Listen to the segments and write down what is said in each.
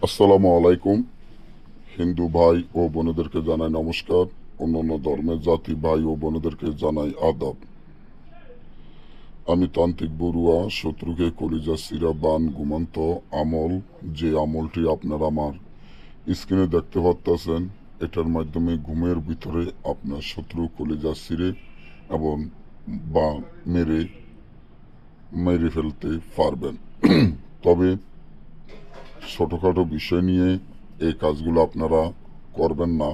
আসসালামু আলাইকুম। হিন্দু ভাই ও বোনেদেরকে জানাই নমস্কার। অন্যান্য ধর্মের জাতি ভাই ও বোনেদেরকে জানাই আদাব। আমি তান্ত্রিক বড়ুয়া, শত্রুকে কলিজা সিরা বান ঘুমন্ত আমল, যে আমলটি আপনারা আমার স্ক্রিনে দেখতে পাচ্ছেন, এটার মাধ্যমে ঘুমের ভিতরে আপনার শত্রু কলিজা সিরে এবং বা মেরে মেরে ফেলতে পারবেন। তবে ছোটোখাটো বিষয় নিয়ে এই কাজগুলো আপনারা করবেন না,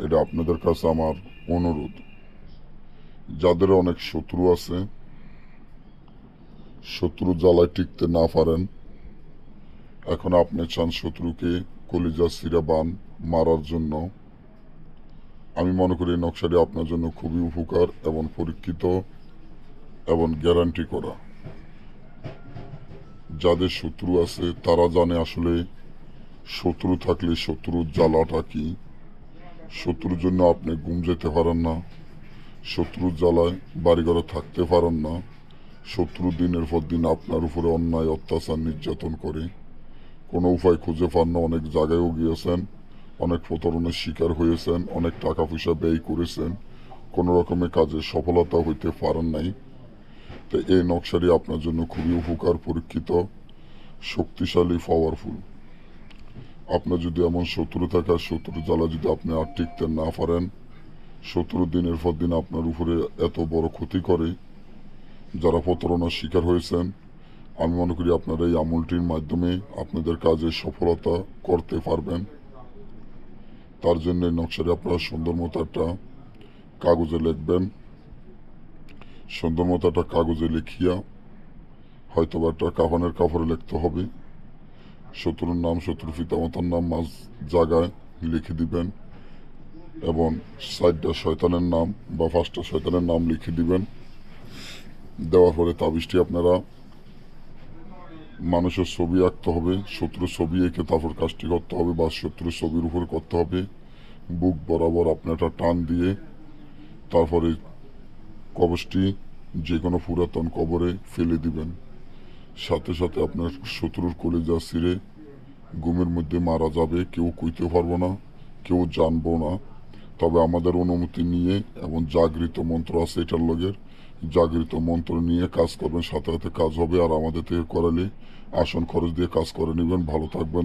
এটা আপনাদের কাছে আমার অনুরোধ। যাদের অনেক শত্রু আছে, শত্রু জ্বালায় টিকতে না পারেন, এখন আপনি চান শত্রুকে কলিজা সিরা বান মারার জন্য, আমি মনে করি এই নকশাটি আপনার জন্য খুবই উপকার এবং পরীক্ষিত এবং গ্যারান্টি করা। যাদের শত্রু আছে তারা জানে আসলে শত্রু থাকলে শত্রুর জ্বালাটা কি। শত্রুর জন্য আপনি ঘুম যেতে পারেন না, শত্রুর জ্বালায় বাড়িঘরে থাকতে পারেন না, শত্রু দিনের পর দিন আপনার উপরে অন্যায় অত্যাচার নির্যাতন করে, কোনো উপায় খুঁজে পান না। অনেক জায়গায়ও গিয়েছেন, অনেক প্রতারণার শিকার হয়েছেন, অনেক টাকা পয়সা ব্যয় করেছেন, কোনো রকমের কাজে সফলতা হইতে পারেন নাই। তো এই নকশাটি আপনার জন্য খুবই উপকার, পরীক্ষিত, শক্তিশালী, পাওয়ারফুল। আপনার যদি এমন শত্রু থাকে, শত্রু জ্বালা যদি আপনি আর টিকতে না পারেন, শত্রু দিনের পর দিন আপনার উপরে এত বড় ক্ষতি করে, যারা প্রতারণার শিকার হয়েছেন, আমি মনে করি আপনারা এই আমলটির মাধ্যমে আপনাদের কাজে সফলতা করতে পারবেন। তার জন্য নকশাটি আপনারা সুন্দর মতো একটা কাগজে লিখবেন। সুন্দর মতো একটা কাগজে লিখিয়া হয়তো বা একটা কাফনের কাপড়ে লিখতে হবে। শত্রুর নাম, শত্রুর পিতামাতার নাম মাঝ জায়গায় লিখে দিবেন এবং 4টা শয়তানের নাম বা 5টা শয়তানের নাম লিখে দিবেন। দেওয়ার পরে তাবিজটি আপনারা মানুষের ছবি আঁকতে হবে, শত্রুর ছবি এঁকে তারপর কাজটি করতে হবে বা শত্রুর ছবির উপর করতে হবে। বুক বরাবর আপনি একটা টান দিয়ে তারপরে কবজটি যে কোনো পুরাতন কবরে ফেলে দিবেন। সাথে সাথে আপনার শত্রুর কলিজা ছিঁড়ে ঘুমের মধ্যে মারা যাবে, কেউ কইতে পারবো না, কেউ জানবো না। তবে আমাদের অনুমতি নিয়ে এবং জাগৃত মন্ত্র আছে এটার লগের, জাগৃত মন্ত্র নিয়ে কাজ করবেন, সাথে সাথে কাজ হবে। আর আমাদের থেকে করালে আসন খরচ দিয়ে কাজ করে নেবেন। ভালো থাকবেন।